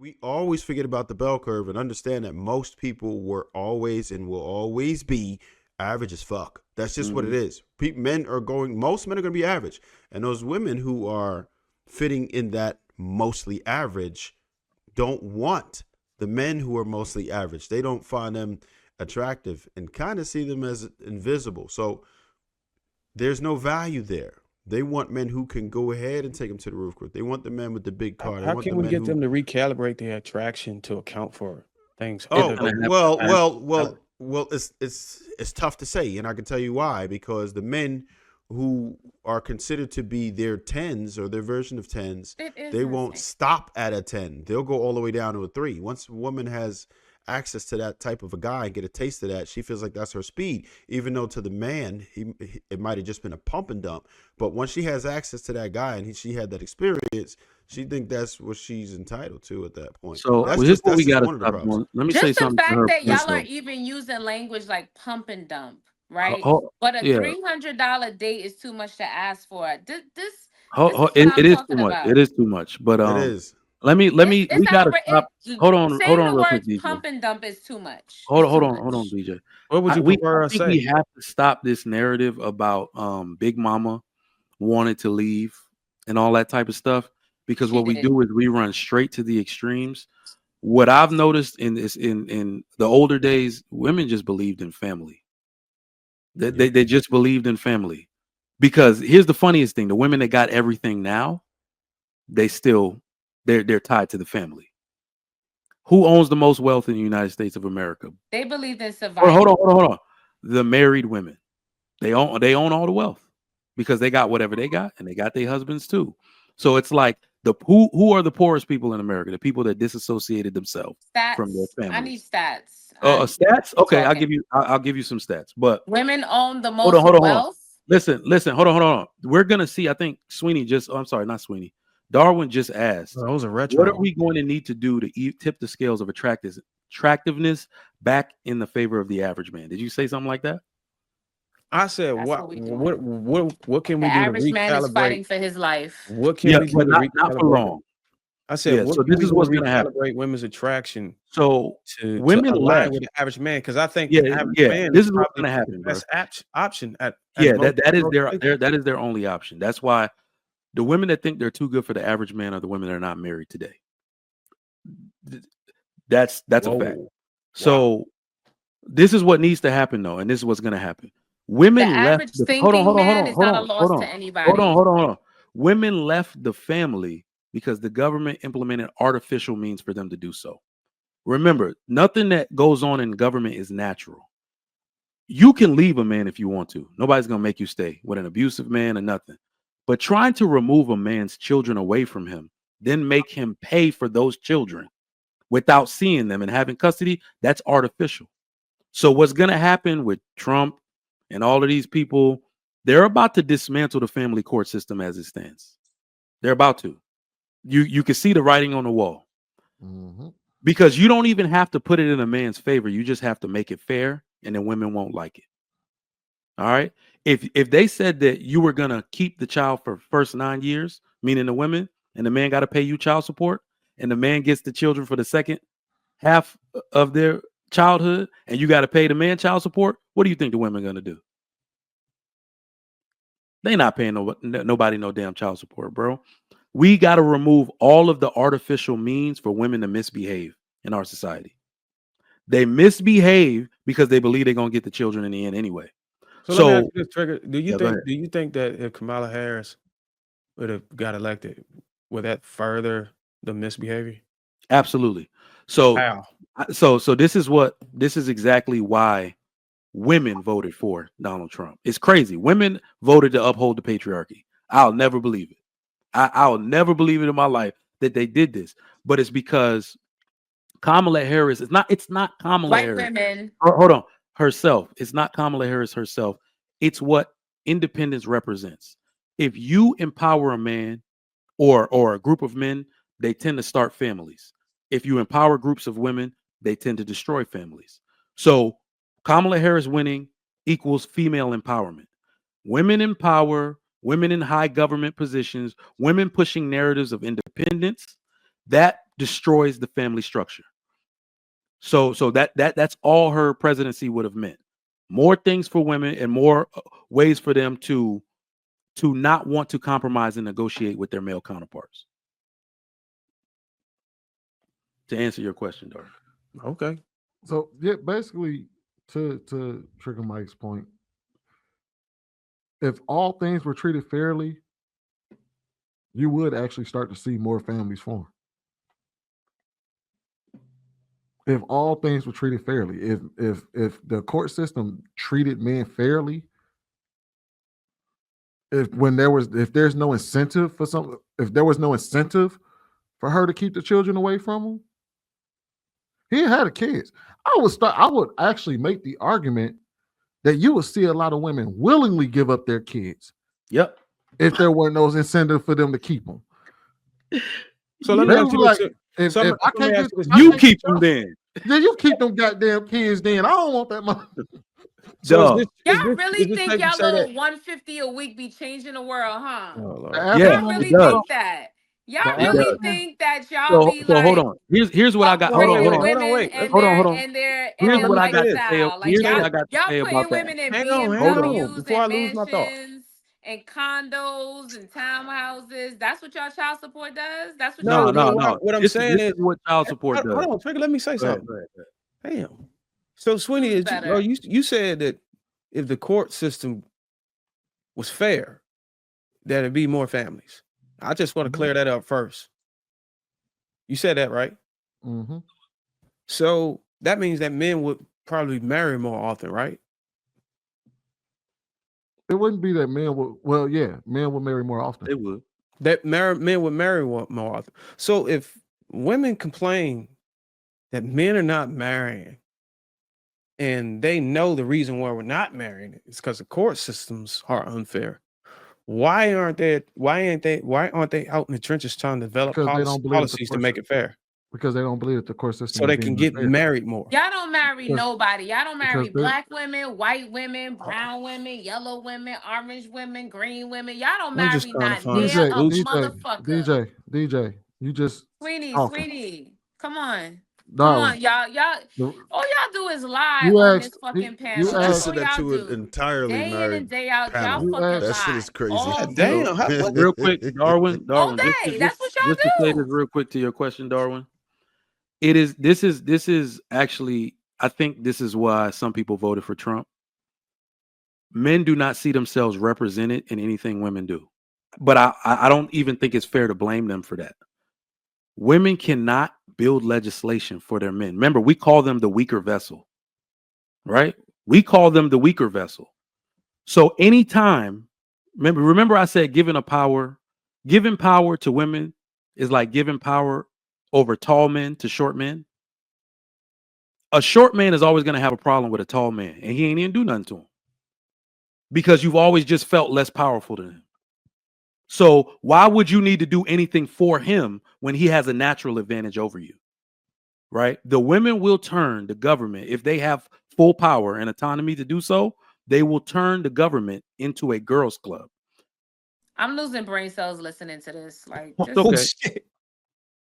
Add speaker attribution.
Speaker 1: we always forget about the bell curve and understand that most people were always and will always be average as fuck. That's just what it is. Most men are going to be average. And those women who are fitting in that mostly average don't want the men who are mostly average. They don't find them attractive and kind of see them as invisible. So there's no value there. They want men who can go ahead and take them to the roof court. They want the men with the big car.
Speaker 2: How can we get them to recalibrate their attraction to account for things?
Speaker 1: Well, it's tough to say, and I can tell you why. Because the men who are considered to be their tens or their version of tens, they won't stop at a 10. They'll go all the way down to a 3. Once a woman has access to that type of a guy and get a taste of that, she feels like that's her speed, even though to the man it might have just been a pump and dump. But once she has access to that guy and she had that experience, she think that's what she's entitled to at that point.
Speaker 3: So
Speaker 1: that's
Speaker 3: just what we got to stop doing. Let me say something.
Speaker 4: Just the fact that y'all are even using language like pump and dump, right? But a $300 date is too much to ask for. It
Speaker 3: is too much. It is too much. But
Speaker 1: it is.
Speaker 3: We gotta stop. Hold on, real quick, DJ.
Speaker 4: Pump and dump is too much.
Speaker 3: Hold on, DJ.
Speaker 2: What would you prefer?
Speaker 3: I think we have to stop this narrative about Big Mama wanted to leave and all that type of stuff, because what we do is we run straight to the extremes. What I've noticed in the older days, women just believed in family. They just believed in family. Because here's the funniest thing: the women that got everything now, they're tied to the family. Who owns the most wealth in the United States of America?
Speaker 4: They believe in survival.
Speaker 3: Hold on. The married women. They own all the wealth because they got whatever they got, and they got their husbands too. So it's like who are the poorest people in America? The people that disassociated themselves from their family.
Speaker 4: I need stats.
Speaker 3: Stats? Okay, I'll give you some stats. But
Speaker 4: women own the most wealth.
Speaker 3: Listen, hold on. We're gonna see. I think Darwin just asked,
Speaker 2: those are retro.
Speaker 3: What are we going to need to do to tip the scales of attractiveness back in the favor of the average man? Did you say something like that?
Speaker 2: I said, what can we do to recalibrate?
Speaker 4: The average man is fighting for his life.
Speaker 2: What can we do to recalibrate?
Speaker 3: Not for long.
Speaker 2: I said,
Speaker 3: so this is what's going to happen.
Speaker 2: Women's attraction.
Speaker 3: So women
Speaker 2: left with the average man, because I think
Speaker 3: the average man this is what's going to happen.
Speaker 2: Best option that
Speaker 3: is their only option. That's why the women that think they're too good for the average man are the women that are not married today. That's a fact. So this is what needs to happen, though, and this is what's going to happen. Women left. Hold on. Women left the family because the government implemented artificial means for them to do so. Remember, nothing that goes on in government is natural. You can leave a man if you want to. Nobody's going to make you stay with an abusive man or nothing. But trying to remove a man's children away from him, then make him pay for those children without seeing them and having custody, that's artificial. So what's going to happen with Trump and all of these people, they're about to dismantle the family court system as it stands. They're about to. You can see the writing on the wall.
Speaker 5: Mm-hmm.
Speaker 3: Because you don't even have to put it in a man's favor. You just have to make it fair, and then women won't like it. All right? If they said that you were going to keep the child for first 9 years, meaning the women, and the man got to pay you child support, and the man gets the children for the second half of their childhood, and you got to pay the man child support, what do you think the women are going to do? They not paying nobody no damn child support, bro. We got to remove all of the artificial means for women to misbehave in our society. They misbehave because they believe they're going to get the children in the end anyway.
Speaker 2: So let me ask you this, Trigger. Do you think that if Kamala Harris would have got elected, would that further the misbehavior?
Speaker 3: Absolutely. So this is exactly why women voted for Donald Trump. It's crazy. Women voted to uphold the patriarchy. I'll never believe it. I'll never believe it in my life that they did this. But it's because Kamala Harris it's not Kamala Harris.
Speaker 4: White women.
Speaker 3: Hold on. Herself. It's not Kamala Harris herself. It's what independence represents. If you empower a man or a group of men, they tend to start families. If you empower groups of women, they tend to destroy families. So Kamala Harris winning equals female empowerment. Women empower, women in high government positions, women pushing narratives of independence. That destroys the family structure. So that's all her presidency would have meant. More things for women and more ways for them to not want to compromise and negotiate with their male counterparts. To answer your question, Dark.
Speaker 2: Okay.
Speaker 5: So yeah, basically to Trigger Mike's point, if all things were treated fairly, you would actually start to see more families form. If all things were treated fairly, if the court system treated men fairly, if there was no incentive for her to keep the children away from him, he had the kids. I would actually make the argument that you would see a lot of women willingly give up their kids.
Speaker 3: Yep.
Speaker 5: If there weren't no incentive for them to keep them.
Speaker 2: So let me ask you
Speaker 5: this.
Speaker 2: if
Speaker 5: I can't get
Speaker 3: you keep them then.
Speaker 5: Then you keep them goddamn kids then. I don't want that money.
Speaker 2: So
Speaker 4: y'all really think y'all little $150 a week be changing the world, huh?
Speaker 2: Oh,
Speaker 3: yeah,
Speaker 4: y'all really think that? Y'all really think that y'all be
Speaker 3: so
Speaker 4: like?
Speaker 3: hold on. Here's what I got. Hold on.
Speaker 4: Hold on.
Speaker 3: Here's what I got to say.
Speaker 4: Here's what
Speaker 3: I got to say about that.
Speaker 4: Women in
Speaker 2: hang on, before I lose my thought.
Speaker 4: And condos and townhouses. That's what y'all child support does. That's what
Speaker 3: no.
Speaker 2: What I'm saying is
Speaker 3: what child support does.
Speaker 2: Hold on, Trigger. Let me say something. Damn. So, Sweeney, you said that if the court system was fair, that it'd be more families. I just want to clear that up first. You said that, right?
Speaker 5: Mm-hmm.
Speaker 2: So that means that men would probably marry more often, right?
Speaker 5: It wouldn't be that men would. Well, yeah, men would marry more often.
Speaker 3: They would.
Speaker 2: Men would marry more often. So if women complain that men are not marrying, and they know the reason why we're not marrying is because the court systems are unfair. Why aren't they out in the trenches trying to develop policies to make it fair?
Speaker 5: Because they don't believe that the court system
Speaker 2: so they can get married more.
Speaker 4: Y'all don't marry nobody. Y'all don't marry black women, white women, brown women, yellow women, orange women, green women. Y'all don't marry not motherfucker.
Speaker 5: DJ, you just
Speaker 4: Sweeney, come on. Come on, y'all. All y'all do is lie on this fucking panel.
Speaker 1: That's that you would entirely
Speaker 4: day
Speaker 1: marry.
Speaker 4: in and day out, y'all fucking lie.
Speaker 1: That shit is crazy.
Speaker 2: Damn.
Speaker 3: Real quick, Darwin.
Speaker 4: All day. That's what y'all do.
Speaker 3: Just to say this real quick to your question, Darwin. This is actually, I think this is why some people voted for Trump. Men do not see themselves represented in anything women do. But I don't even think it's fair to blame them for that. Women cannot build legislation for their men. Remember, we call them the weaker vessel, right? We call them the weaker vessel. So anytime, remember I said giving power to women is like giving power over tall men to short men. A short man is always going to have a problem with a tall man, and he ain't even do nothing to him because you've always just felt less powerful than him. So why would you need to do anything for him when he has a natural advantage over you? Right? The women will turn the government, if they have full power and autonomy to do so, they will turn the government into a girls' club.
Speaker 4: I'm losing brain cells listening to this. Like,
Speaker 3: okay.